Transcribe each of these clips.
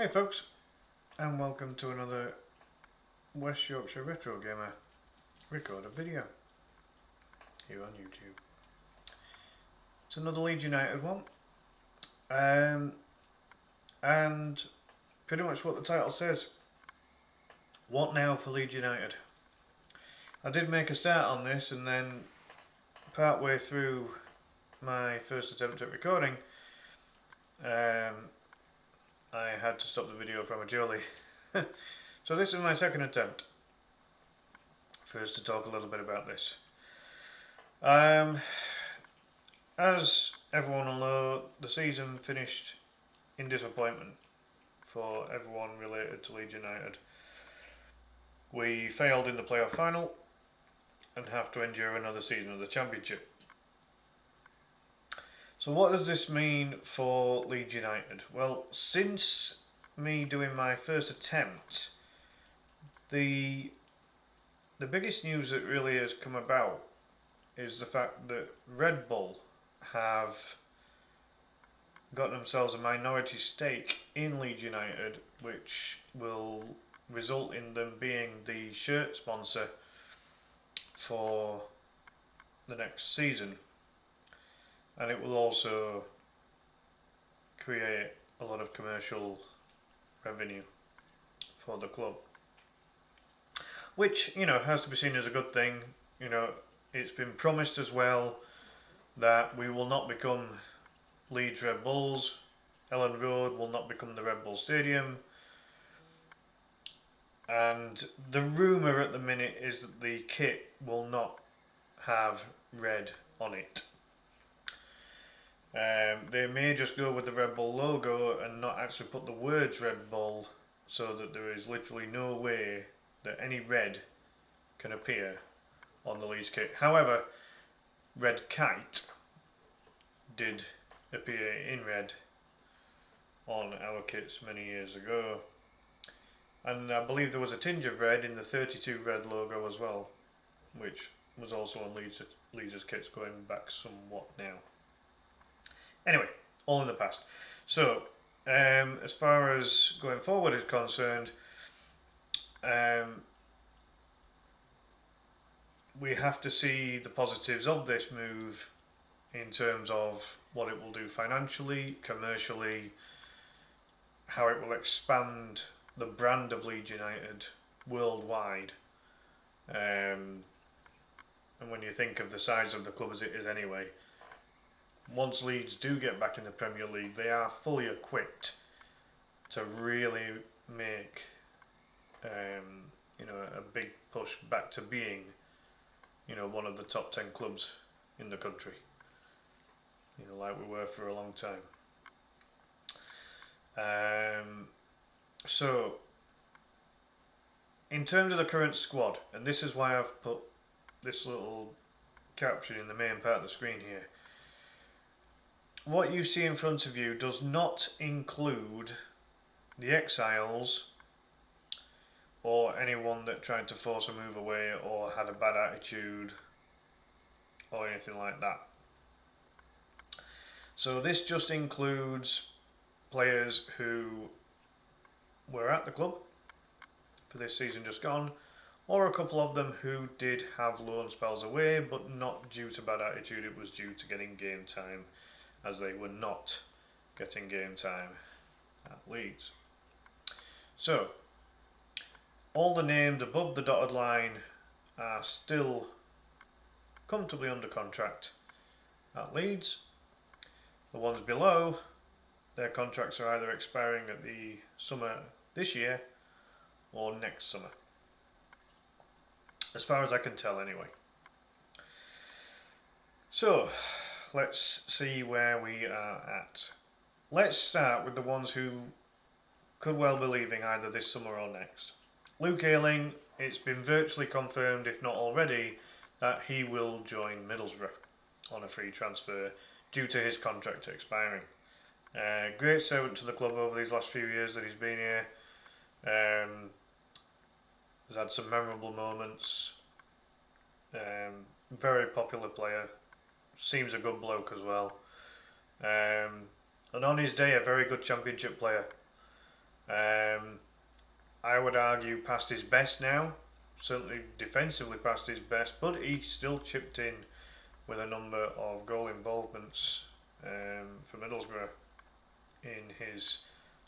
Hey folks, and welcome to another West Yorkshire Retro Gamer recorded video here on YouTube. It's another Leeds United one, and pretty much what the title says. What now for Leeds United? I did make a start on this, and then part way through my first attempt at recording, I had to stop the video prematurely. So this is my second attempt. First to talk a little bit about this. As everyone will know, the season finished in disappointment for everyone related to Leeds United. We failed in the playoff final and have to endure another season of the Championship. So what does this mean for Leeds United? Well, since me doing my first attempt, the biggest news that really has come about is the fact that Red Bull have got themselves a minority stake in Leeds United, which will result in them being the shirt sponsor for the next season, and it will also create a lot of commercial revenue for the club, which, you know, has to be seen as a good thing. You know, it's been promised as well that we will not become Leeds Red Bulls. Ellen Road will not become the Red Bull Stadium. And the rumour at the minute is that the kit will not have red on it. They may just go with the Red Bull logo and not actually put the words Red Bull, so that there is literally no way that any red can appear on the Leeds kit. However, Red Kite did appear in red on our kits many years ago, and I believe there was a tinge of red in the 32 red logo as well, which was also on Leeds' kits going back somewhat now. Anyway, all in the past. So, as far as going forward is concerned, we have to see the positives of this move in terms of what it will do financially, commercially, how it will expand the brand of Leeds United worldwide. And when you think of the size of the club as it is anyway, once Leeds do get back in the Premier League, they are fully equipped to really make a big push back to being, one of the top 10 clubs in the country, like we were for a long time. So in terms of the current squad, and this is why I've put this little caption in the main part of the screen here, what you see in front of you does not include the exiles or anyone that tried to force a move away or had a bad attitude or anything like that. So this just includes players who were at the club for this season just gone, or a couple of them who did have loan spells away, but not due to bad attitude, it was due to getting game time, as they were not getting game time at Leeds. So, all the names above the dotted line are still comfortably under contract at Leeds. The ones below, their contracts are either expiring at the summer this year or next summer, as far as I can tell anyway. So let's see where we are at. Let's start with the ones who could well be leaving either this summer or next. Luke Ayling, it's been virtually confirmed, if not already, that he will join Middlesbrough on a free transfer due to his contract expiring. Great servant to the club over these last few years that he's been here. Has had some memorable moments. Very popular player. Seems a good bloke as well. And on his day, a very good Championship player. I would argue past his best now, certainly defensively past his best, but he still chipped in with a number of goal involvements for Middlesbrough in his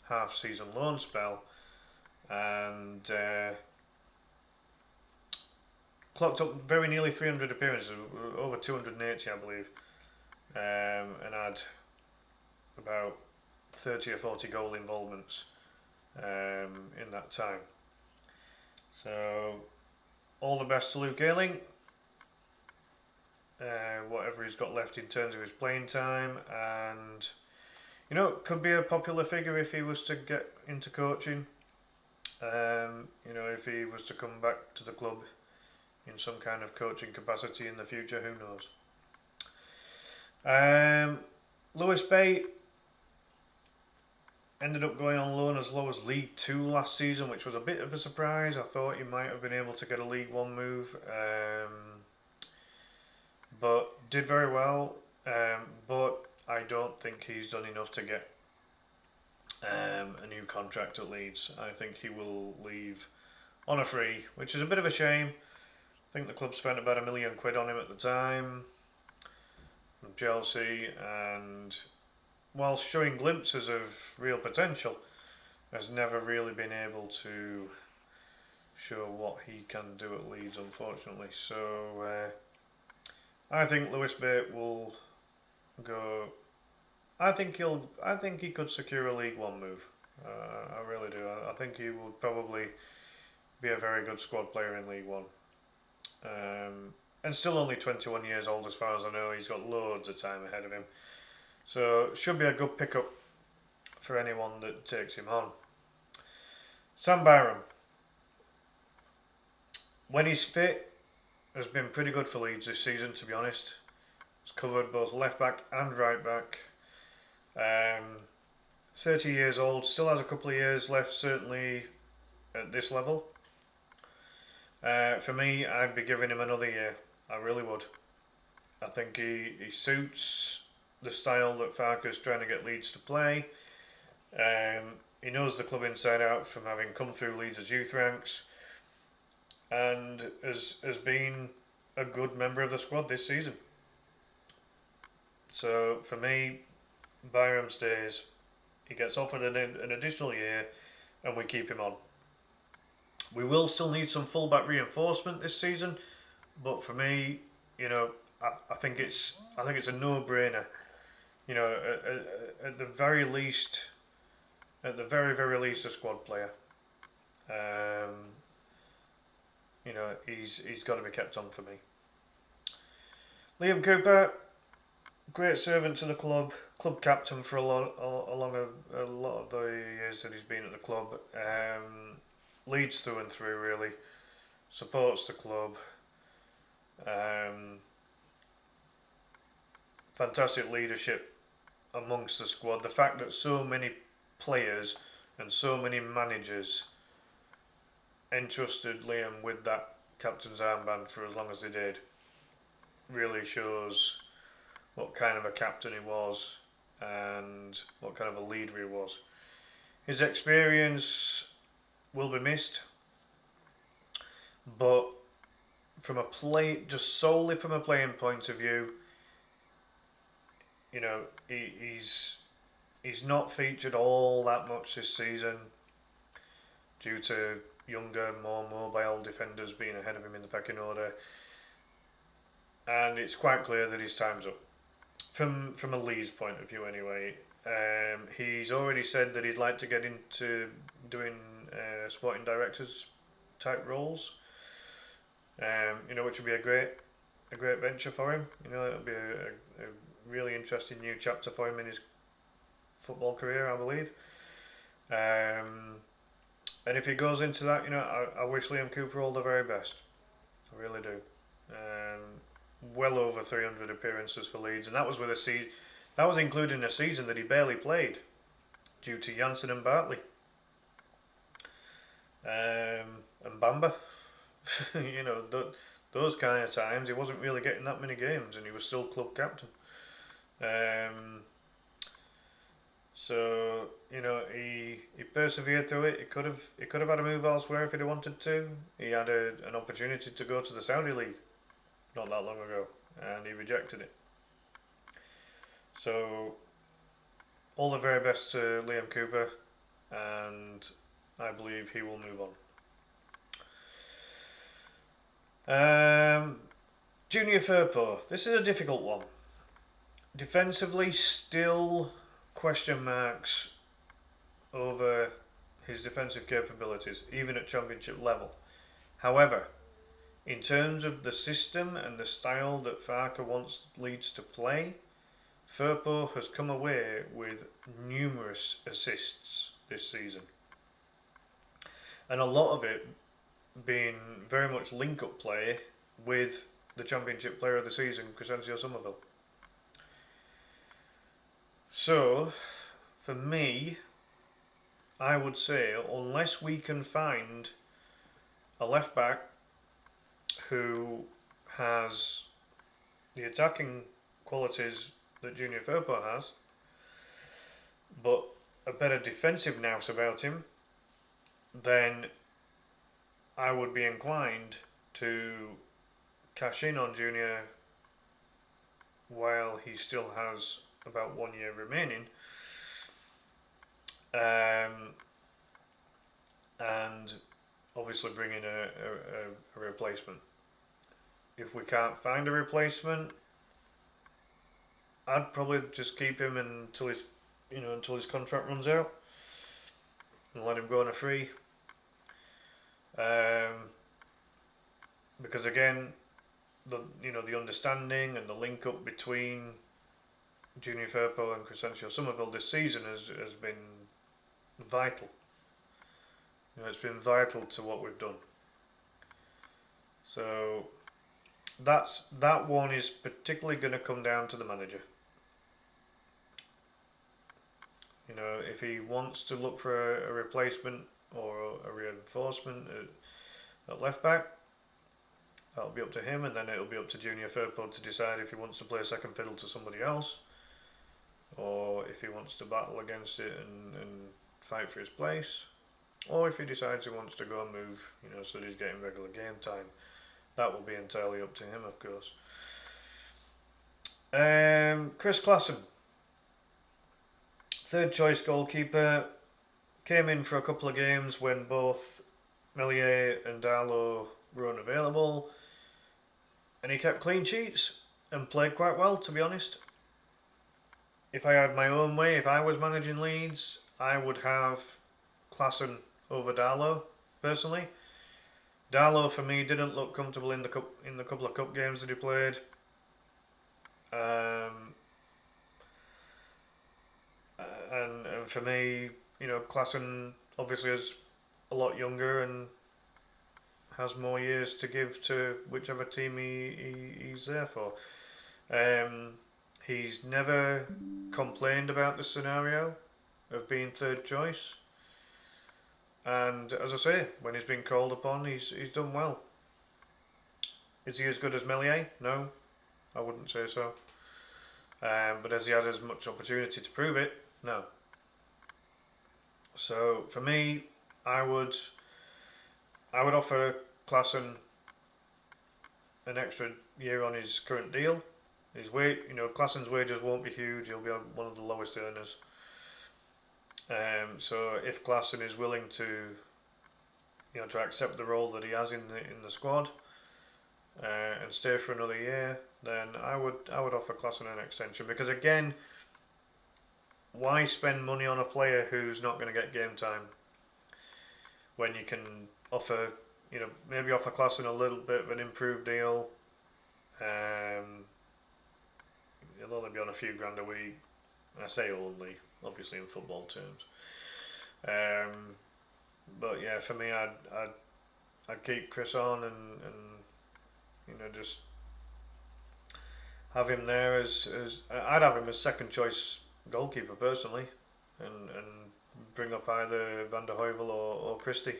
half-season loan spell, and clocked up very nearly 300 appearances, over 280 I believe, and had about 30 or 40 goal involvements in that time. So all the best to Luke Ayling, whatever he's got left in terms of his playing time, and could be a popular figure if he was to get into coaching. If he was to come back to the club in some kind of coaching capacity in the future, who knows. Lewis Bay ended up going on loan as low as League 2 last season, which was a bit of a surprise. I thought he might have been able to get a League 1 move, but did very well. But I don't think he's done enough to get a new contract at Leeds. I think he will leave on a free, which is a bit of a shame. I think the club spent about £1 million on him at the time from Chelsea, and whilst showing glimpses of real potential, has never really been able to show what he can do at Leeds, unfortunately. So I think Lewis Bate will go. I think he could secure a League One move. I really do. I think he will probably be a very good squad player in League One. And still only 21 years old, as far as I know. He's got loads of time ahead of him. So should be a good pickup for anyone that takes him on. Sam Byram, when he's fit, has been pretty good for Leeds this season, to be honest. He's covered both left back and right back. 30 years old, still has a couple of years left, certainly at this level. For me, I'd be giving him another year. I really would. I think he suits the style that Farke's trying to get Leeds to play. He knows the club inside out from having come through Leeds' youth ranks, and has been a good member of the squad this season. So for me, Byram stays. He gets offered an additional year, and we keep him on. We will still need some fullback reinforcement this season, but for me, I think it's a no-brainer. At the very least, at the very least, a squad player. He's got to be kept on for me. Liam Cooper, great servant to the club captain for a lot of the years that he's been at the club. Leads through and through, really. Supports the club. Fantastic leadership amongst the squad. The fact that so many players and so many managers entrusted Liam with that captain's armband for as long as they did really shows what kind of a captain he was and what kind of a leader he was. His experience will be missed, but just solely from a playing point of view, he's not featured all that much this season due to younger, more mobile defenders being ahead of him in the pecking order, and it's quite clear that his time's up from a Leeds point of view anyway. He's already said that he'd like to get into doing sporting directors type roles, which would be a great venture for him. It'll be a really interesting new chapter for him in his football career, I believe. And if he goes into that, I wish Liam Cooper all the very best. I really do. Well over 300 appearances for Leeds, and that was that was including a season that he barely played due to Janssen and Bartley. And Bamba. Those kind of times he wasn't really getting that many games, and he was still club captain. So he persevered through it. He could have had a move elsewhere if he'd wanted to. He had an opportunity to go to the Saudi League not that long ago, and he rejected it. So, all the very best to Liam Cooper, and I believe he will move on. Junior Firpo. This is a difficult one. Defensively, still question marks over his defensive capabilities, even at championship level. However, in terms of the system and the style that Farke wants Leeds to play, Firpo has come away with numerous assists this season. And a lot of it being very much link-up play with the Championship Player of the Season, Crescencio Somerville. So, for me, I would say, unless we can find a left-back who has the attacking qualities that Junior Firpo has, but a better defensive nous about him, then I would be inclined to cash in on Junior while he still has about 1 year remaining, and obviously bring in a replacement. If we can't find a replacement, I'd probably just keep him until his contract runs out, and let him go on a free. Because again, the understanding and the link up between Junior Firpo and Crescencio Somerville this season has been vital. It's been vital to what we've done. So that one is particularly going to come down to the manager. If he wants to look for a replacement or a reinforcement at left back, that'll be up to him, and then it'll be up to Junior Firpo to decide if he wants to play second fiddle to somebody else, or if he wants to battle against it and fight for his place, or if he decides he wants to go and move, so that he's getting regular game time. That will be entirely up to him, of course. Chris Klassen, third choice goalkeeper, came in for a couple of games when both Meslier and Darlow were unavailable, and he kept clean sheets and played quite well, to be honest. If I had my own way, if I was managing Leeds, I would have Klassen over Darlow, personally. Darlow, for me, didn't look comfortable in the couple of cup games that he played. And for me, Klassen obviously is a lot younger and has more years to give to whichever team he's there for. He's never complained about the scenario of being third choice, and as I say, when he's been called upon, he's done well. Is he as good as Meslier? No, I wouldn't say so. But has he had as much opportunity to prove it? No. So for me, I would offer Klassen an extra year on his current deal. His Klassen's wages won't be huge. He'll be one of the lowest earners. So if Klassen is willing to, to accept the role that he has in the squad, and stay for another year, then I would offer Klassen an extension, because again, why spend money on a player who's not going to get game time when you can offer, maybe offer Klassen a little bit of an improved deal. He'll only be on a few grand a week, and I say only, obviously in football terms. But yeah, for me, I'd keep Chris on and just have him there as I'd have him as second choice goalkeeper personally, and bring up either Van der Heuvel or Christie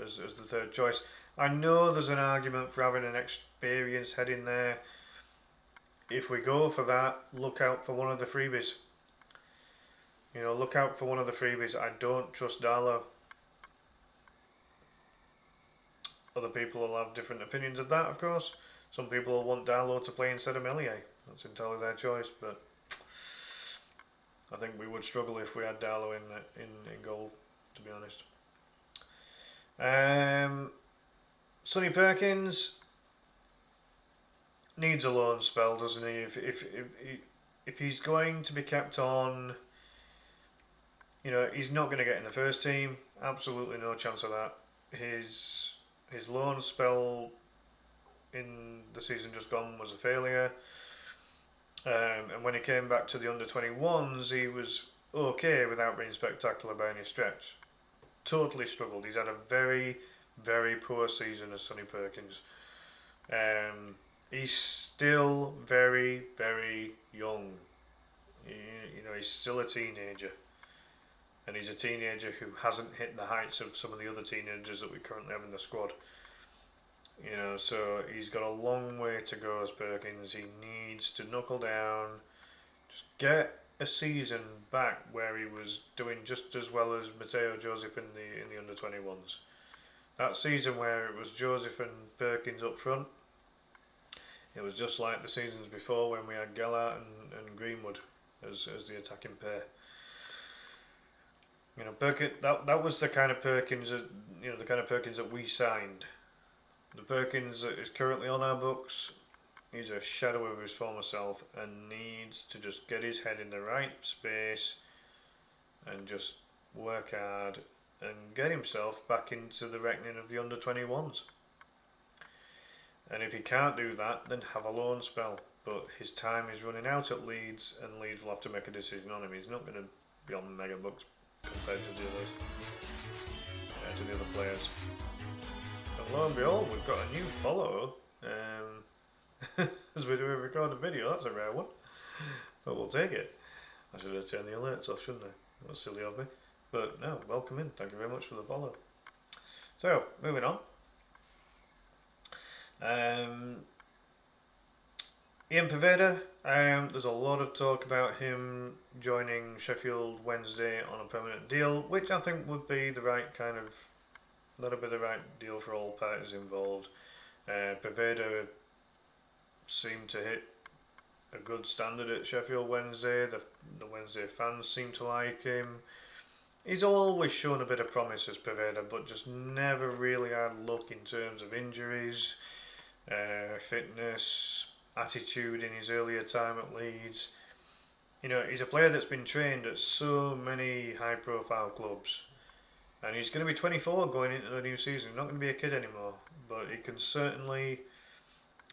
as the third choice. I know there's an argument for having an experienced head in there. If we go for that, look out for one of the freebies. You know, look out for one of the freebies. I don't trust Darlow. Other people will have different opinions of that, of course. Some people will want Darlow to play instead of Meslier. That's entirely their choice, but I think we would struggle if we had Darlow in goal, to be honest. Sonny Perkins needs a loan spell, doesn't he? If he's going to be kept on, you know, he's not going to get in the first team. Absolutely no chance of that. His loan spell in the season just gone was a failure. And when he came back to the under-21s, he was okay without being spectacular by any stretch. Totally struggled. He's had a very, very poor season as Sonny Perkins. He's still very, very young. You know, he's still a teenager. And he's a teenager who hasn't hit the heights of some of the other teenagers that we currently have in the squad. You know, so he's got a long way to go as Perkins. He needs to knuckle down, just get a season back where he was doing just as well as Mateo Joseph in the under-21s. That season where it was Joseph and Perkins up front, it was just like the seasons before when we had Gellert and Greenwood as the attacking pair. You know, Perkins, that was the kind of Perkins that we signed. The Perkins that is currently on our books, he's a shadow of his former self and needs to just get his head in the right space and just work hard and get himself back into the reckoning of the under-21s. And if he can't do that, then have a loan spell. But his time is running out at Leeds, and Leeds will have to make a decision on him. He's not going to be on mega bucks compared to the other players. And lo and behold, we've got a new follow as we do record a video. That's a rare one, but we'll take it. I should have turned the alerts off, shouldn't I? That was silly of me. But no, welcome in. Thank you very much for the follow. So, moving on. Ian Poveda, there's a lot of talk about him joining Sheffield Wednesday on a permanent deal, which I think would be the right kind of, that'd be the right deal for all parties involved. Poveda seemed to hit a good standard at Sheffield Wednesday. The Wednesday fans seem to like him. He's always shown a bit of promise as Poveda, but just never really had luck in terms of injuries, fitness, attitude in his earlier time at Leeds. You know, he's a player that's been trained at so many high-profile clubs, and he's going to be 24 going into the new season. He's not going to be a kid anymore, but he can certainly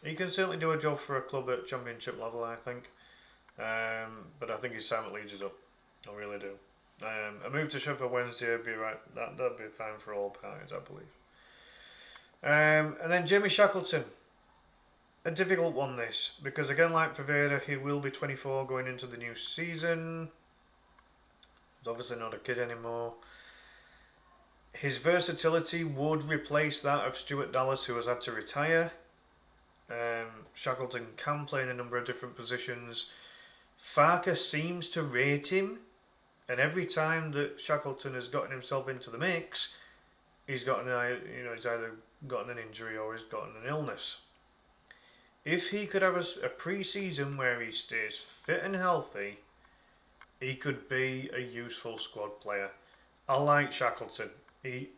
do a job for a club at Championship level, I think. But I think his time at Leeds is up. I really do. A move to Sheffield Wednesday would be right. That'd be fine for all parties, I believe. And then Jamie Shackleton. A difficult one, this, because again, like Poveda, he will be 24 going into the new season. He's obviously not a kid anymore. His versatility would replace that of Stuart Dallas, who has had to retire. Shackleton can play in a number of different positions. Farker seems to rate him, and every time that Shackleton has gotten himself into the mix, he's either gotten an injury or he's gotten an illness. If he could have a pre-season where he stays fit and healthy, he could be a useful squad player. I like Shackleton. He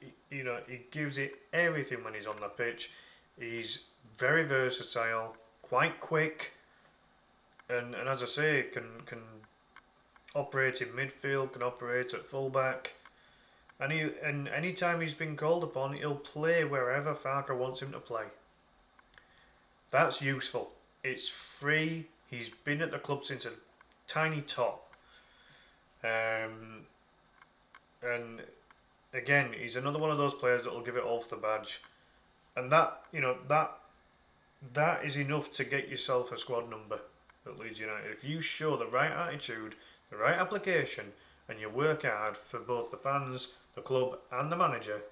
gives it everything when he's on the pitch. He's very versatile, quite quick, and as I say, can operate in midfield, can operate at fullback, and any time he's been called upon, he'll play wherever Farker wants him to play. That's useful. It's free. He's been at the club since a tiny tot. And again, he's another one of those players that will give it all for the badge. And that is enough to get yourself a squad number at Leeds United. If you show the right attitude, the right application, and you work hard for both the fans, the club, and the manager,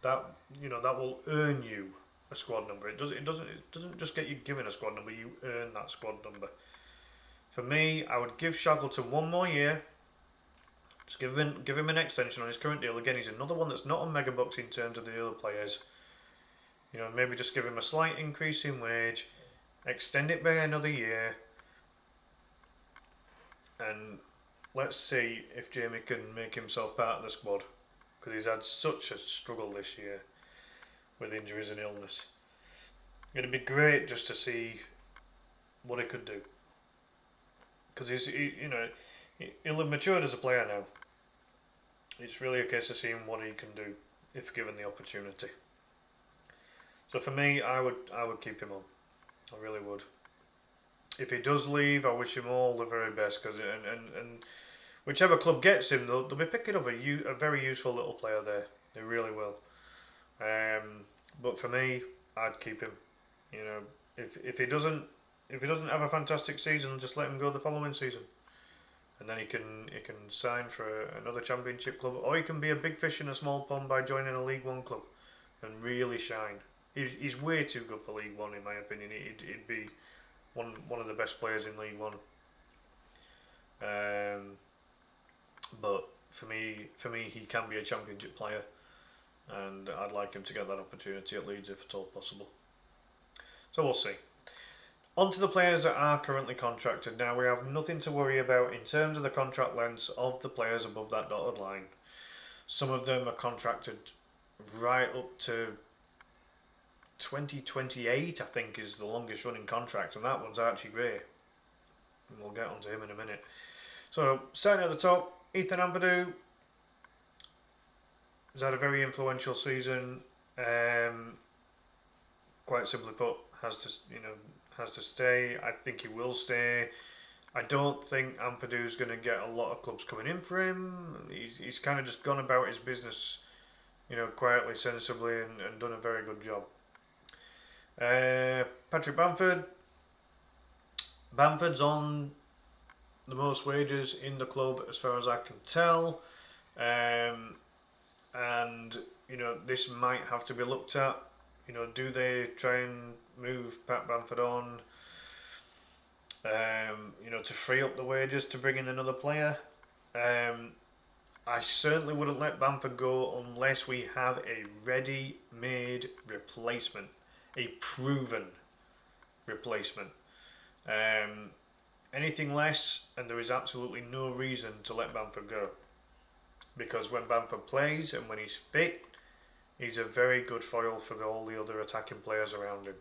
that will earn you a squad number. It doesn't just get you given a squad number, you earn that squad number. For me, I would give Shackleton one more year, Just give him an extension on his current deal. Again, he's another one that's not on mega bucks in terms of the other players. You know, maybe just give him a slight increase in wage, extend it by another year, and let's see if Jamie can make himself part of the squad, because he's had such a struggle this year with injuries and illness. It'd be great just to see what he could do, because he'll have matured as a player now. It's really a case of seeing what he can do if given the opportunity. So for me, I would keep him on. I really would. If he does leave, I wish him all the very best, because and whichever club gets him, they'll be picking up a very useful little player there. They really will. But for me, I'd keep him. You know, if he doesn't have a fantastic season, just let him go the following season, and then he can sign for another Championship club, or he can be a big fish in a small pond by joining a League One club and really shine. He's way too good for League One, in my opinion. He'd be one of the best players in League One. But for me, he can be a Championship player, and I'd like him to get that opportunity at Leeds if at all possible. So we'll see. On to the players that are currently contracted. Now, we have nothing to worry about in terms of the contract lengths of the players above that dotted line. Some of them are contracted right up to 2028, I think, is the longest running contract, and that one's Archie Gray. And we'll get onto him in a minute. So, starting at the top, Ethan Ampadu has had a very influential season. Quite simply put, has to stay. I think he will stay. I don't think Ampadu's going to get a lot of clubs coming in for him. He's kind of just gone about his business, quietly, sensibly, and done a very good job. Patrick Bamford. Bamford's on the most wages in the club, as far as I can tell, and this might have to be looked at. Do they try and move Pat Bamford on, to free up the wages to bring in another player? I certainly wouldn't let Bamford go unless we have a ready-made replacement, a proven replacement. Anything less, and there is absolutely no reason to let Bamford go, because when Bamford plays and when he's fit, he's a very good foil for all the other attacking players around him.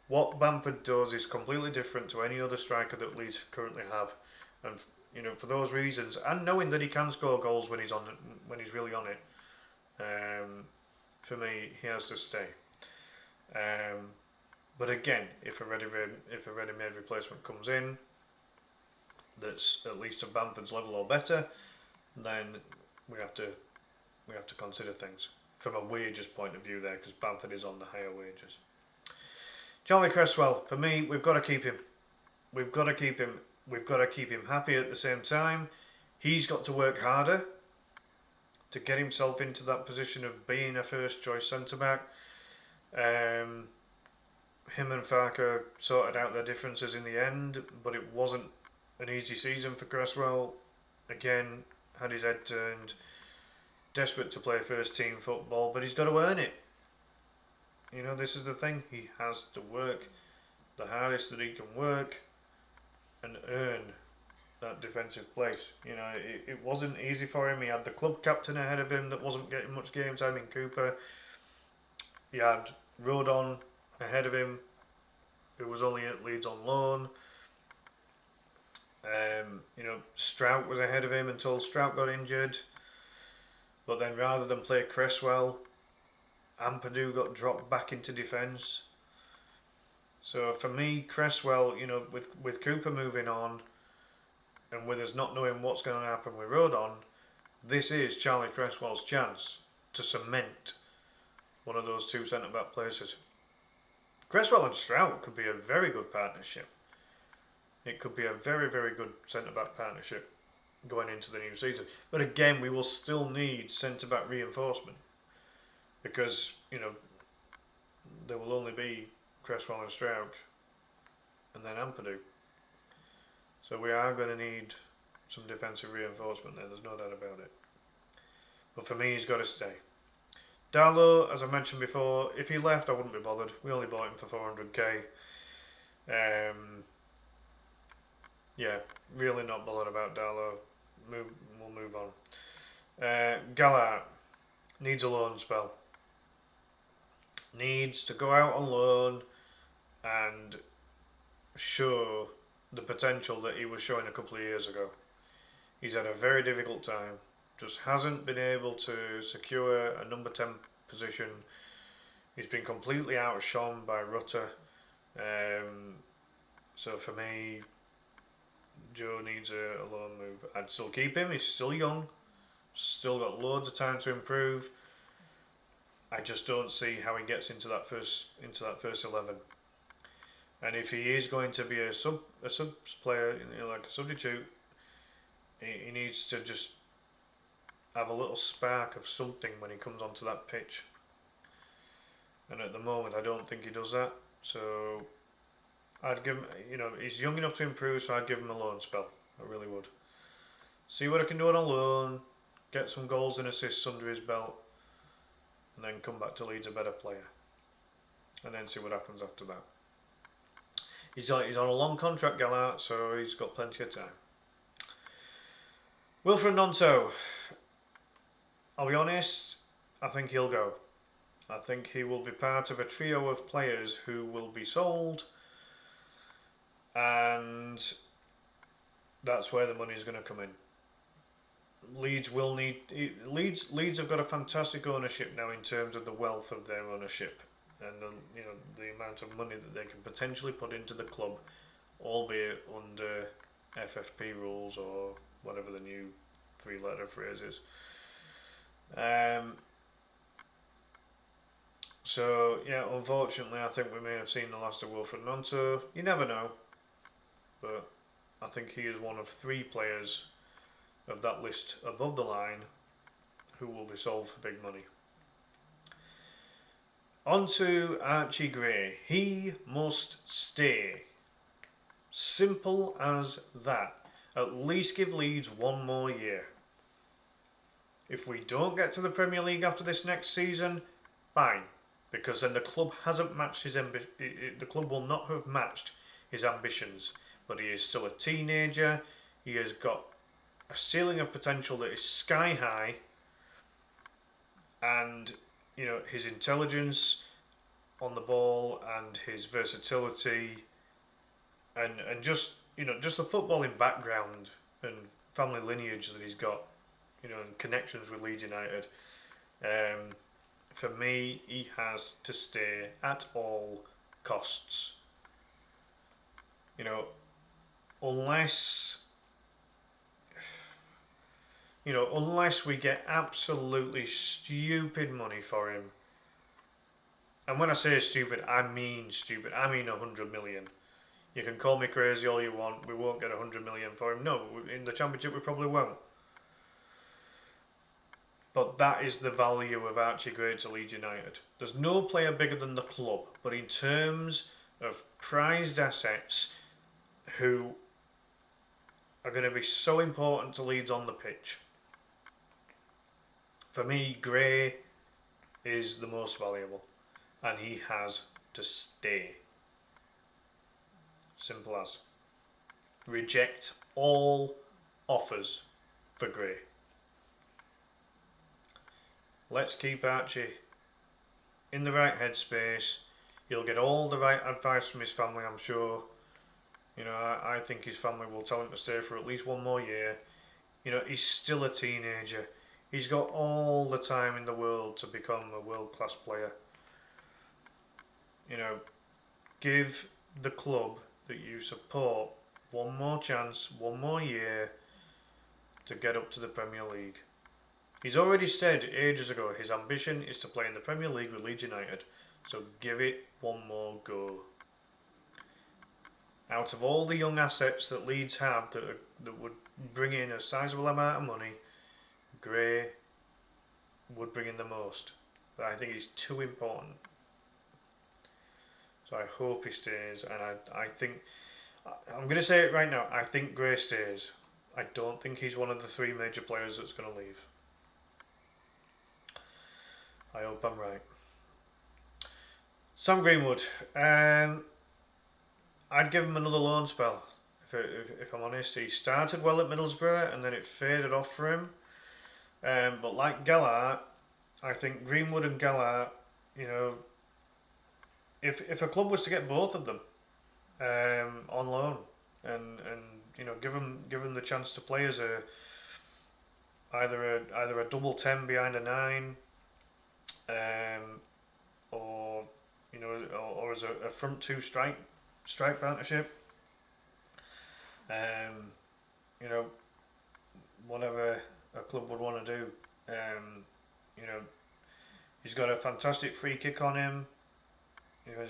What Bamford does is completely different to any other striker that Leeds currently have, and for those reasons, and knowing that he can score goals when he's really on it, for me, he has to stay. But again, if a ready-made replacement comes in that's at least of Bamford's level or better, then we have to consider things from a wages point of view there, because Bamford is on the higher wages. Charlie Cresswell, for me, we've got to keep him. We've got to keep him. We've got to keep him happy at the same time. He's got to work harder to get himself into that position of being a first-choice centre-back. Him and Farker sorted out their differences in the end, but it wasn't an easy season for Cresswell. Again, had his head turned, desperate to play first-team football, but he's got to earn it. This is the thing. He has to work the hardest that he can work and earn that defensive place. It wasn't easy for him. He had the club captain ahead of him that wasn't getting much game time in Cooper. He had Rodon ahead of him, who was only at Leeds on loan. Strout was ahead of him until Strout got injured. But then rather than play Cresswell, Ampadu got dropped back into defence. So for me, Cresswell, with Cooper moving on, and with us not knowing what's going to happen with Rodon, this is Charlie Cresswell's chance to cement one of those two centre-back places. Cresswell and Strout could be a very good partnership. It could be a very, very good centre-back partnership going into the new season. But again, we will still need centre-back reinforcement, because, there will only be Cresswell and Strout and then Ampadu. So we are going to need some defensive reinforcement there. There's no doubt about it. But for me, he's got to stay. Darlow, as I mentioned before, if he left, I wouldn't be bothered. We only bought him for 400k. Yeah, really not bothered about Darlow. We'll move on. Gallart needs a loan spell. Needs to go out on loan and show the potential that he was showing a couple of years ago. He's had a very difficult time. Just hasn't been able to secure a number 10 position. He's been completely outshone by Rutter. So for me, Joe needs a loan move. I'd still keep him. He's still young. Still got loads of time to improve. I just don't see how he gets into that first 11. And if he is going to be a subs player, like a substitute, he needs to just have a little spark of something when he comes onto that pitch. And at the moment, I don't think he does that. So I'd give him, he's young enough to improve, so I'd give him a loan spell. I really would. See what I can do on a loan, get some goals and assists under his belt, and then come back to Leeds a better player. And then see what happens after that. He's on a long contract, Gallart, so he's got plenty of time. Wilfred Gnonto, I'll be honest, I think he'll go. I think he will be part of a trio of players who will be sold, and that's where the money is going to come in. Leeds have got a fantastic ownership now in terms of the wealth of their ownership and the amount of money that they can potentially put into the club, albeit under FFP rules or whatever the new 3-letter phrase is. So yeah, unfortunately, I think we may have seen the last of Wilfred Gnonto. You never know, but I think he is one of 3 players of that list above the line who will be sold for big money. On to Archie Gray. He must stay. Simple as that. At least give Leeds 1 more year. If we don't get to the Premier League after this next season, fine, because then the club hasn't matched his the club will not have matched his ambitions. But he is still a teenager. He has got a ceiling of potential that is sky high, and his intelligence on the ball and his versatility and just just the footballing background and family lineage that he's got, and connections with Leeds United. For me, he has to stay at all costs. Unless we get absolutely stupid money for him. And when I say stupid, I mean stupid. I mean 100 million. You can call me crazy all you want. We won't get 100 million for him. No, in the Championship we probably won't. But that is the value of Archie Gray to Leeds United. There's no player bigger than the club, but in terms of prized assets who are going to be so important to Leeds on the pitch, for me, Gray is the most valuable, and he has to stay. Simple as. Reject all offers for Gray. Let's keep Archie in the right headspace. He'll get all the right advice from his family, I'm sure. I think his family will tell him to stay for at least 1 more year. He's still a teenager. He's got all the time in the world to become a world-class player. Give the club that you support 1 more chance, 1 more year to get up to the Premier League. He's already said ages ago his ambition is to play in the Premier League with Leeds United, so give it 1 more go. Out of all the young assets that Leeds have that would bring in a sizable amount of money, Gray would bring in the most. But I think he's too important. So I hope he stays, and I think, I'm going to say it right now, I think Gray stays. I don't think he's one of the 3 major players that's going to leave. I hope I'm right. Sam Greenwood. I'd give him another loan spell. If I'm honest, he started well at Middlesbrough and then it faded off for him. But like Gallagher, I think Greenwood and Gallagher, you know, if a club was to get both of them on loan and you know give them the chance to play as either a double 10 behind a 9, or you know, or as a front 2 strike partnership. You know, whatever a club would want to do. You know, he's got a fantastic free kick on him. You know,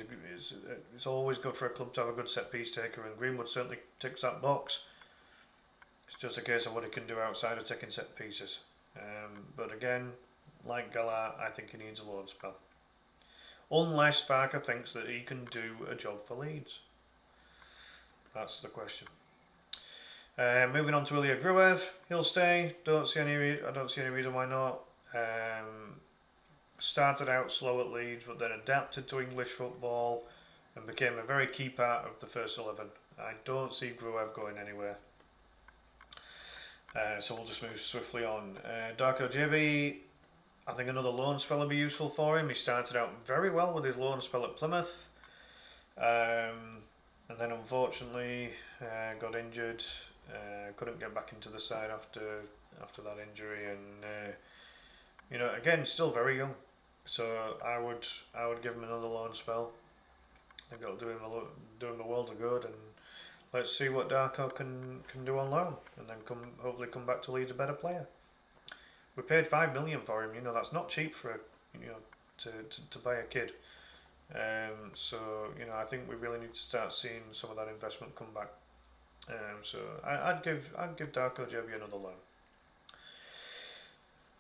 it's always good for a club to have a good set piece taker, and Greenwood certainly ticks that box. It's just a case of what he can do outside of taking set pieces. But again, like Gallagher, I think he needs a loan spell. Unless Farker thinks that he can do a job for Leeds. That's the question. Moving on to Ilya Gruev, he'll stay. I don't see any reason why not. Started out slow at Leeds, but then adapted to English football and became a very key part of the first 11. I don't see Gruev going anywhere. So we'll just move swiftly on. Darko Djebi, I think another loan spell will be useful for him. He started out very well with his loan spell at Plymouth. And then unfortunately got injured. Couldn't get back into the side after that injury, and you know, again, still very young. So I would give him another loan spell. I think it'll do him a world of good, and let's see what Darko can do on loan, and then hopefully come back to Leeds a better player. We paid $5 million for him. You know, that's not cheap for to buy a kid. So you know, I think we really need to start seeing some of that investment come back. So I'd give Darko Djebi another loan.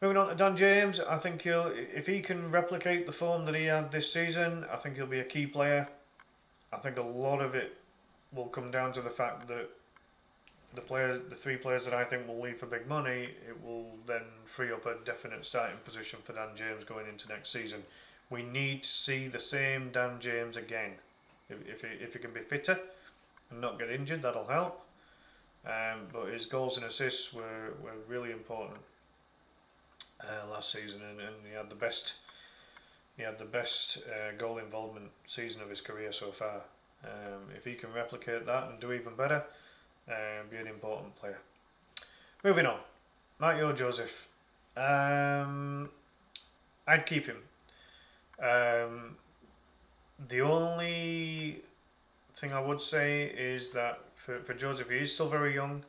Moving on to Dan James, I think if he can replicate the form that he had this season, I think he'll be a key player. I think a lot of it will come down to the fact that the 3 players that I think will leave for big money, it will then free up a definite starting position for Dan James going into next season. We need to see the same Dan James again. If he can be fitter and not get injured, that'll help. But his goals and assists were really important last season, and he had the best goal involvement season of his career so far. If he can replicate that and do even better, be an important player. Moving on, Mario Joseph. I'd keep him. The only thing I would say is that for Joseph, he is still very young.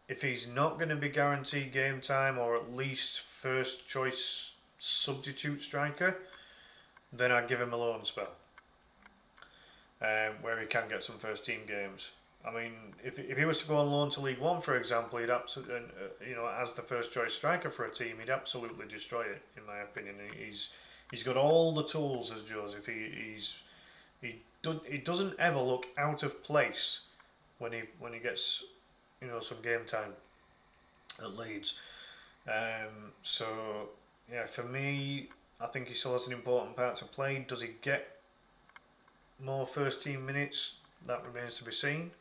If he's not going to be guaranteed game time, or at least first choice substitute striker, then I'd give him a loan spell where he can get some first team games. I mean, if he was to go on loan to League One, for example, he'd absolutely, you know, as the first choice striker for a team, he'd absolutely destroy it, in my opinion. He's got all the tools as Joseph. He doesn't ever look out of place when he gets, you know, some game time at Leeds. So yeah, for me, I think he still has an important part to play. Does he get more first team minutes? That remains to be seen.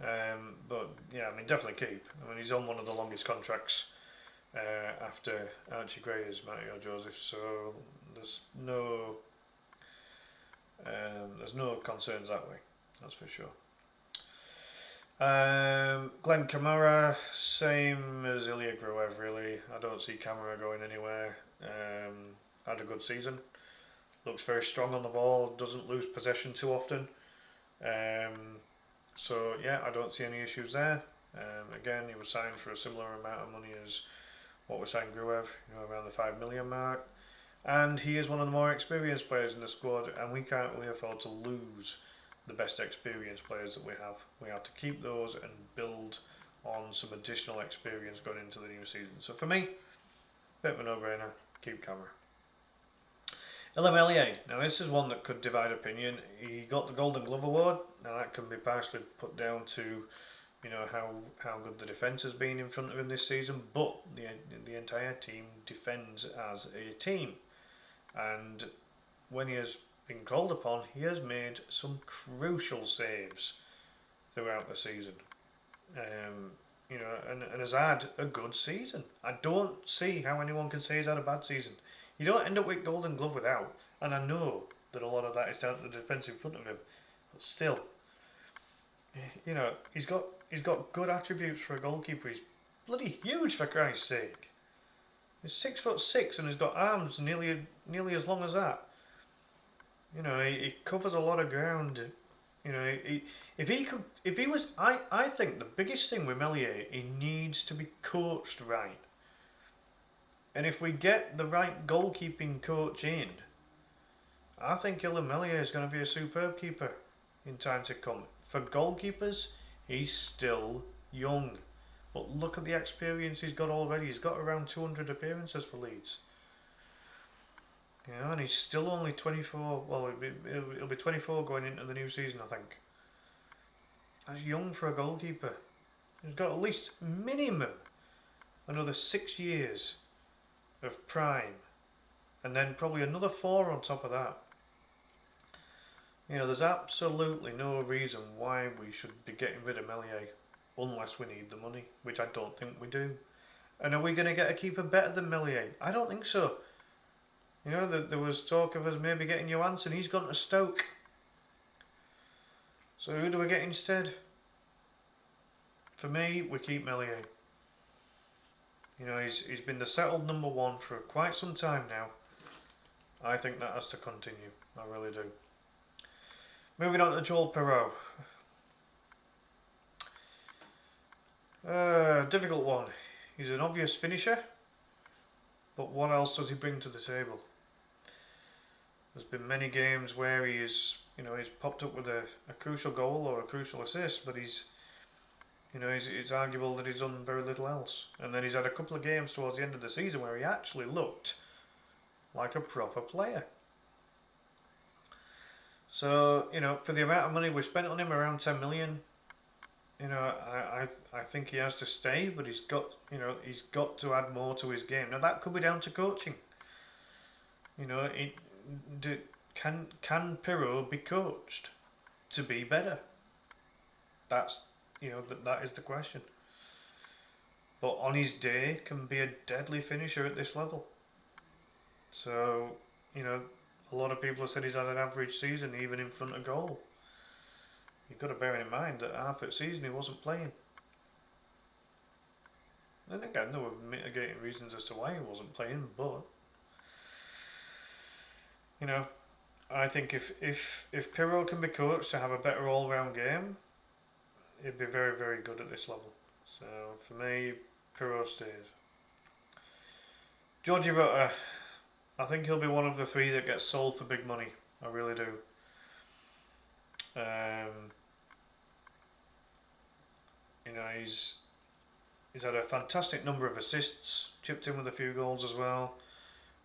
But yeah, I mean, definitely keep. I mean, he's on one of the longest contracts after Archie Gray is Mario Joseph, so there's no concerns that way. That's for sure. Glenn Kamara, same as Ilya Gruev, really. I don't see Kamara going anywhere. Had a good season. Looks very strong on the ball. Doesn't lose possession too often. So yeah, I don't see any issues there. Again, he was signed for a similar amount of money as what was signed Gruev, you know, around the $5 million mark. And he is one of the more experienced players in the squad, and we can't really afford to lose the best experienced players that we have. We have to keep those and build on some additional experience going into the new season. So for me, bit of a no-brainer, keep Kamara. Elimelier. Now this is one that could divide opinion. He got the Golden Glove award. Now that can be partially put down to, how good the defence has been in front of him this season, but the entire team defends as a team, and when he has been called upon, he has made some crucial saves throughout the season. And has had a good season. I don't see how anyone can say he's had a bad season. You don't end up with Golden Glove without, and I know that a lot of that is down to the defence in front of him, but still, he's got good attributes for a goalkeeper. He's bloody huge, for Christ's sake. He's 6'6" and he's got arms nearly as long as that. He covers a lot of ground. I think the biggest thing with Melier, he needs to be coached right. And if we get the right goalkeeping coach in, I think Ilya Melier is going to be a superb keeper in time to come. For goalkeepers, he's still young. But look at the experience he's got already. He's got around 200 appearances for Leeds. And he's still only 24. Well, he'll be 24 going into the new season, I think. That's young for a goalkeeper. He's got at least minimum another 6 years of prime, and then probably another 4 on top of that. There's absolutely no reason why we should be getting rid of Melier unless we need the money, which I don't think we do. And are we going to get a keeper better than Melier? I don't think so. There was talk of us maybe getting Johansson. He's gone to Stoke. So who do we get instead? For me, we keep Melier. He's been the settled number 1 for quite some time now. I think that has to continue. I really do. Moving on to Joel Perreault. Difficult one. He's an obvious finisher, but what else does he bring to the table? There's been many games where he's popped up with a crucial goal or a crucial assist, but it's arguable that he's done very little else. And then he's had a couple of games towards the end of the season where he actually looked like a proper player. So, for the amount of money we spent on him, around 10 million, I think he has to stay, but he's got to add more to his game. Now that could be down to coaching. Can Perreault be coached to be better? That is the question. But on his day, can be a deadly finisher at this level. So, a lot of people have said he's had an average season, even in front of goal. You've got to bear in mind that half the season he wasn't playing. And again, there were mitigating reasons as to why he wasn't playing, but I think if Perreault can be coached to have a better all-round game, he'd be very, very good at this level. So for me, Perreault stays. Georgie Rutter, I think he'll be one of the 3 that gets sold for big money. I really do. He's had a fantastic number of assists, chipped in with a few goals as well.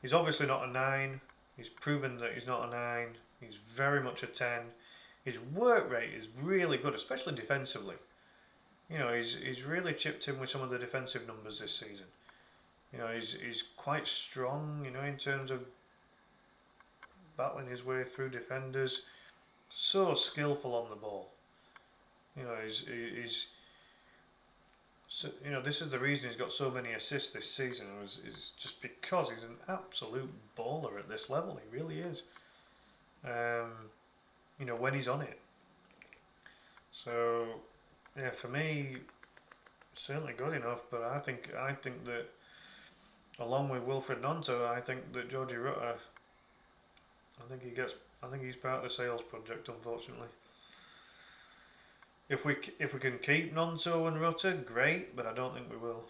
He's obviously not a 9. He's proven that he's not a 9. He's very much a 10. His work rate is really good, especially defensively. He's really chipped in with some of the defensive numbers this season. He's quite strong, in terms of battling his way through defenders. So skillful on the ball. This is the reason he's got so many assists this season. Is just because he's an absolute baller at this level. He really is. When he's on it. So, yeah, for me, certainly good enough. But I think that, along with Wilfred Gnonto, I think that Georgie Rutter, I think he's part of the sales project, unfortunately. If we can keep Gnonto and Rutter, great, but I don't think we will.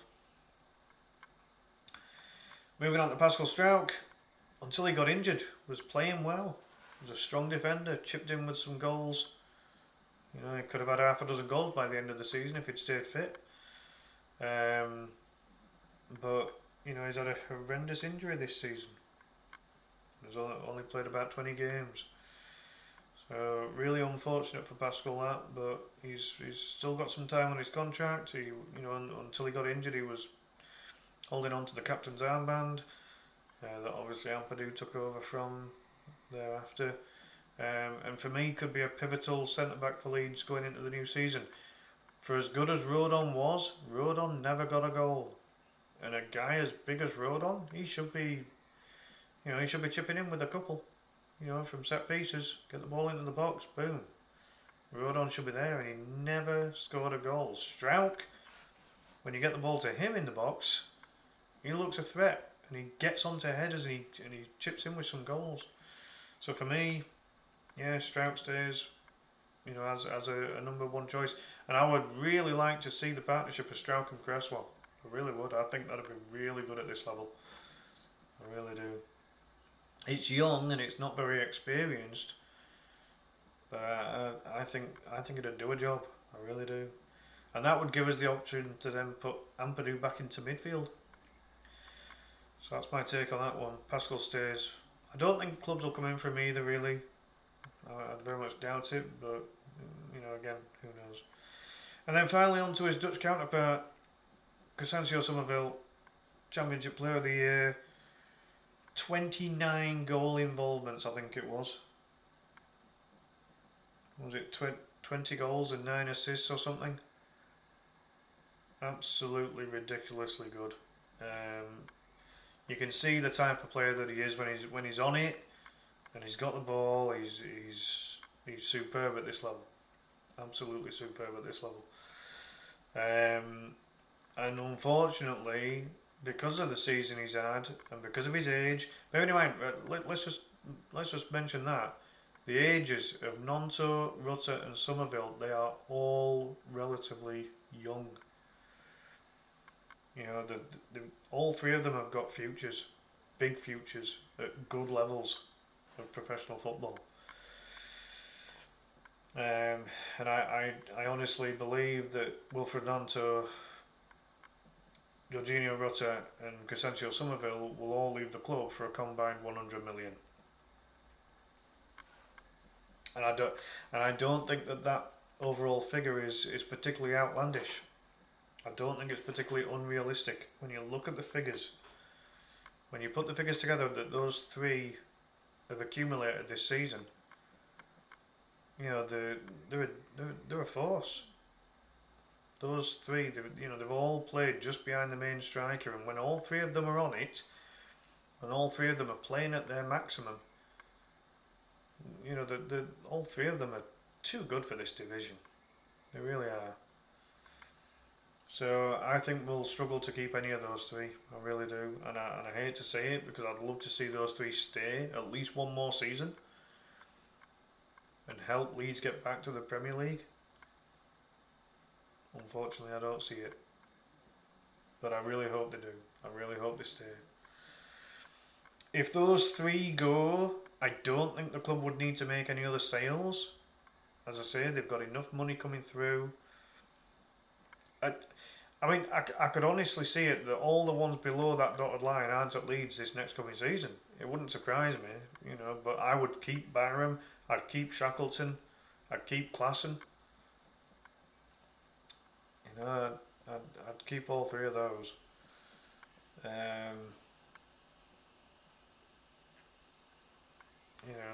Moving on to Pascal Struijk, until he got injured, was playing well. He was a strong defender, chipped in with some goals. He could have had half a dozen goals by the end of the season if he'd stayed fit. But he's had a horrendous injury this season. He's only played about 20 games. So really unfortunate for Pascal that, but he's still got some time on his contract. He, until he got injured, he was holding on to the captain's armband that obviously Ampadu took over from thereafter. And for me, could be a pivotal centre back for Leeds going into the new season. For as good as Rodon was, Rodon never got a goal, and a guy as big as Rodon, he should be chipping in with a couple. From set pieces, get the ball into the box, boom. Rodon should be there, and he never scored a goal. Strauch, when you get the ball to him in the box, he looks a threat, and he gets onto headers, and he chips in with some goals. So for me, yeah, Strauch stays, as a number one choice. And I would really like to see the partnership of Strauch and Cresswell. I really would. I think that'd be really good at this level. I really do. It's young and it's not very experienced, but I think it'd do a job. I really do, and that would give us the option to then put Ampadu back into midfield. So that's my take on that one. Pascal stays. I don't think clubs will come in for him either, really. I very much doubt it, but again, who knows. And then finally on to his Dutch counterpart, Crescencio Somerville, Championship Player of the Year. 29 goal involvements, I think it was. Was it 20 goals and 9 assists or something? Absolutely ridiculously good. You can see the type of player that he is when he's on it, and he's got the ball. He's superb at this level. Absolutely superb at this level. And unfortunately, because of the season he's had and because of his age, bear in mind, let's just mention that the ages of Nonto, Rutter, and Somerville, they are all relatively young. All three of them have got futures, big futures at good levels of professional football. And I honestly believe that Wilfred Nonto, Jorginho Rutter and Crescencio Somerville will all leave the club for a combined 100 million. And I don't think that overall figure is particularly outlandish. I don't think it's particularly unrealistic when you look at the figures. When you put the figures together that those three have accumulated this season, they're a force. Those three, they've all played just behind the main striker, and when all three of them are on it, and all three of them are playing at their maximum, all three of them are too good for this division. They really are. So I think we'll struggle to keep any of those three. I really do, and I hate to say it because I'd love to see those three stay at least one more season and help Leeds get back to the Premier League. Unfortunately, I don't see it. But I really hope they do. I really hope they stay. If those three go, I don't think the club would need to make any other sales. As I say, they've got enough money coming through. I could honestly see it that all the ones below that dotted line aren't at Leeds this next coming season. It wouldn't surprise me, but I would keep Byram, I'd keep Shackleton, I'd keep Klassen. I'd keep all three of those.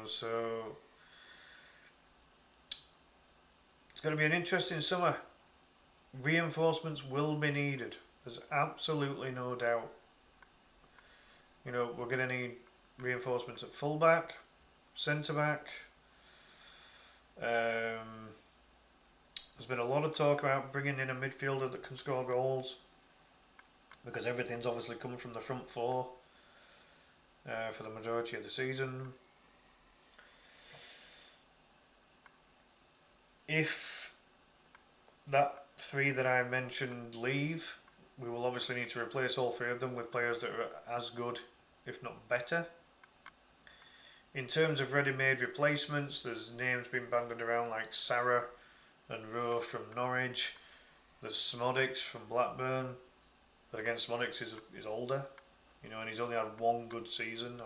So it's going to be an interesting summer. Reinforcements will be needed. There's absolutely no doubt. We're going to need reinforcements at fullback, centre back. There's been a lot of talk about bringing in a midfielder that can score goals, because everything's obviously come from the front four for the majority of the season. If that three that I mentioned leave, we will obviously need to replace all three of them with players that are as good, if not better. In terms of ready-made replacements, there's names being bandied around like Sarah and Rowe from Norwich. There's Smodics from Blackburn, but again, Smodics is older, and he's only had one good season.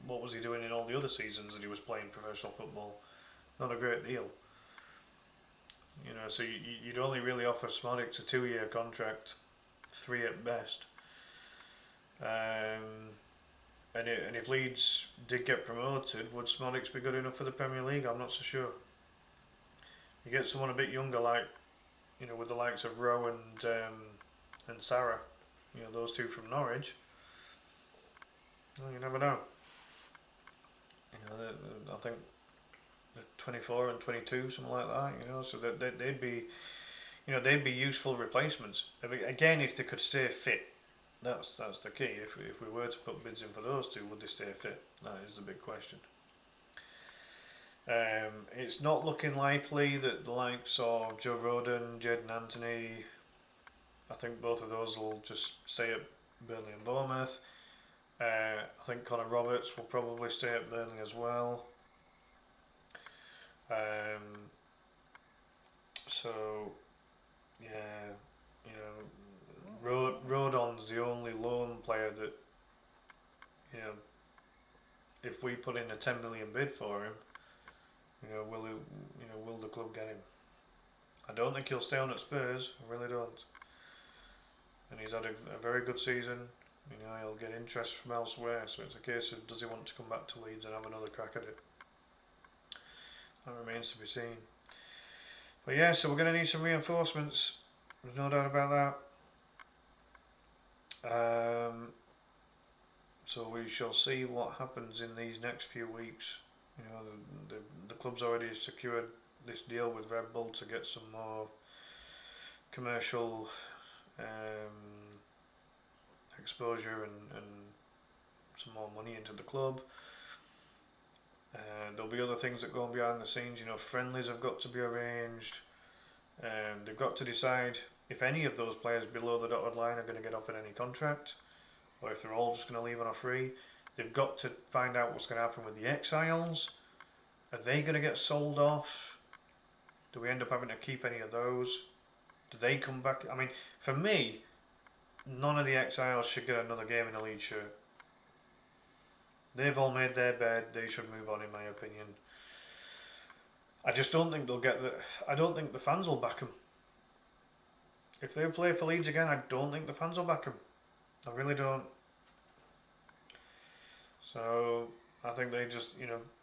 what was he doing in all the other seasons that he was playing professional football? Not a great deal. So you'd only really offer Smodics a 2-year contract, 3 at best. And if Leeds did get promoted, would Smodics be good enough for the Premier League? I'm not so sure. You get someone a bit younger, like with the likes of Rowe and Sarah, those two from Norwich. Well, you never know. I think they're 24 and 22, something like that. So they'd be useful replacements. Again, if they could stay fit. That's the key. If we were to put bids in for those two, would they stay fit? That is the big question. It's not looking likely that the likes of Joe Rodon, Jadon Anthony, I think both of those will just stay at Burnley and Bournemouth. I think Connor Roberts will probably stay at Burnley as well. So, yeah, Rodon's the only loan player that, if we put in a 10 million bid for him, will the club get him? I don't think he'll stay on at Spurs. I really don't. And he's had a very good season. He'll get interest from elsewhere. So it's a case of, does he want to come back to Leeds and have another crack at it? That remains to be seen. But yeah, so we're going to need some reinforcements. There's no doubt about that. So we shall see what happens in these next few weeks. The club's already secured this deal with Red Bull to get some more commercial exposure and some more money into the club. There'll be other things that go on behind the scenes. Friendlies have got to be arranged. They've got to decide if any of those players below the dotted line are going to get offered any contract, or if they're all just going to leave on a free. They've got to find out what's going to happen with the exiles. Are they going to get sold off? Do we end up having to keep any of those? Do they come back? I mean, for me, none of the exiles should get another game in a Leeds shirt. They've all made their bed. They should move on, in my opinion. I just don't think they'll get the. I don't think the fans will back them. If they play for Leeds again, I don't think the fans will back them. I really don't. So I think they just,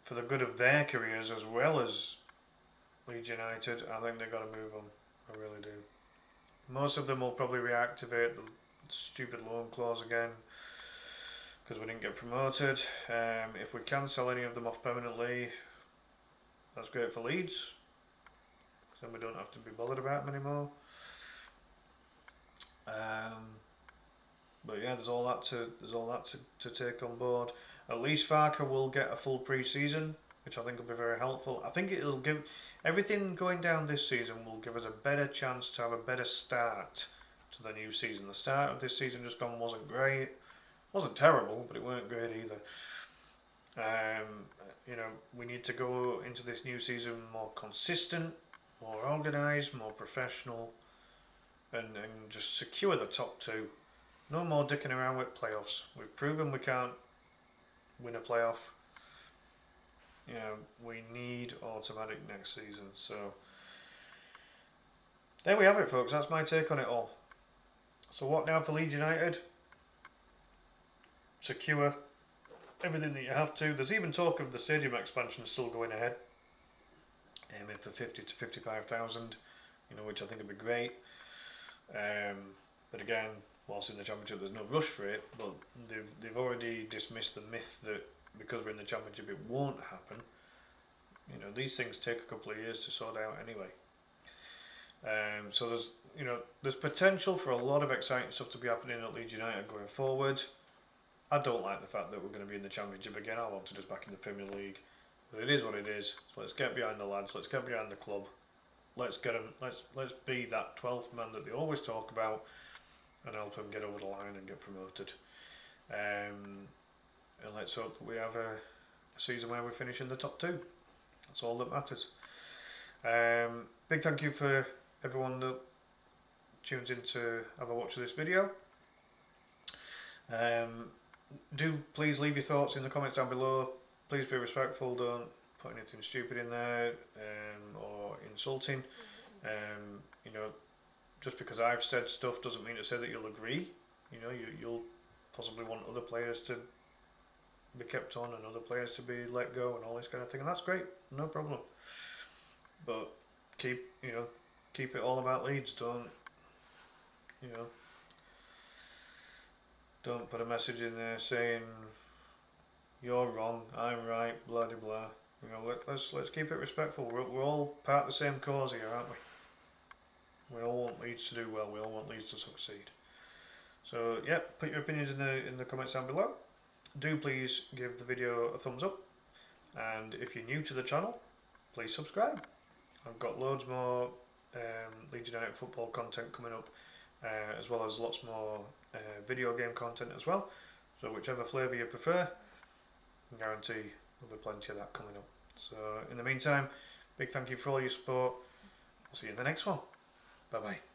for the good of their careers as well as Leeds United, I think they've got to move on. I really do. Most of them will probably reactivate the stupid loan clause again because we didn't get promoted. If we can sell any of them off permanently, that's great for Leeds. Then we don't have to be bothered about them anymore. But yeah, there's all that to take on board. At least Farker will get a full pre-season, which I think will be very helpful. I think it'll give everything going down this season will give us a better chance to have a better start to the new season. The start of this season just gone wasn't great, wasn't terrible, but it weren't great either. We need to go into this new season more consistent, more organised, more professional, and just secure the top two. No more dicking around with playoffs. We've proven we can't win a playoff. We need automatic next season. So there we have it, folks. That's my take on it all. So what now for Leeds United? Secure everything that you have to. There's even talk of the stadium expansion still going ahead. Aiming for 50 to 55,000, which I think would be great. But again, whilst in the Championship there's no rush for it, but they've already dismissed the myth that because we're in the Championship it won't happen. These things take a couple of years to sort out anyway. So there's potential for a lot of exciting stuff to be happening at Leeds United going forward. I don't like the fact that we're going to be in the Championship again. I wanted us back in the Premier League, but it is what it is. So let's get behind the lads. Let's get behind the club. Let's get them. Let's be that 12th man that they always talk about, and help them get over the line and get promoted. And let's hope that we have a season where we finish in the top two. That's all that matters. Big thank you for everyone that tunes in to have a watch of this video. do please leave your thoughts in the comments down below. Please be respectful. Don't put anything stupid in there or insulting. You know, just because I've said stuff doesn't mean to say that you'll agree. You know, you'll possibly want other players to be kept on and other players to be let go and all this kind of thing, and that's great, no problem. But keep it all about Leeds. Don't put a message in there saying you're wrong, I'm right, blah blah blah. You know, let's keep it respectful. We're all part of the same cause here, aren't we? We all want Leeds to do well. We all want Leeds to succeed. So yeah, put your opinions in the comments down below. Do please give the video a thumbs up, and if you're new to the channel, please subscribe. I've got loads more Leeds United football content coming up, as well as lots more video game content as well. So whichever flavour you prefer, I guarantee there'll be plenty of that coming up. So in the meantime, big thank you for all your support. I'll see you in the next one. Bye bye.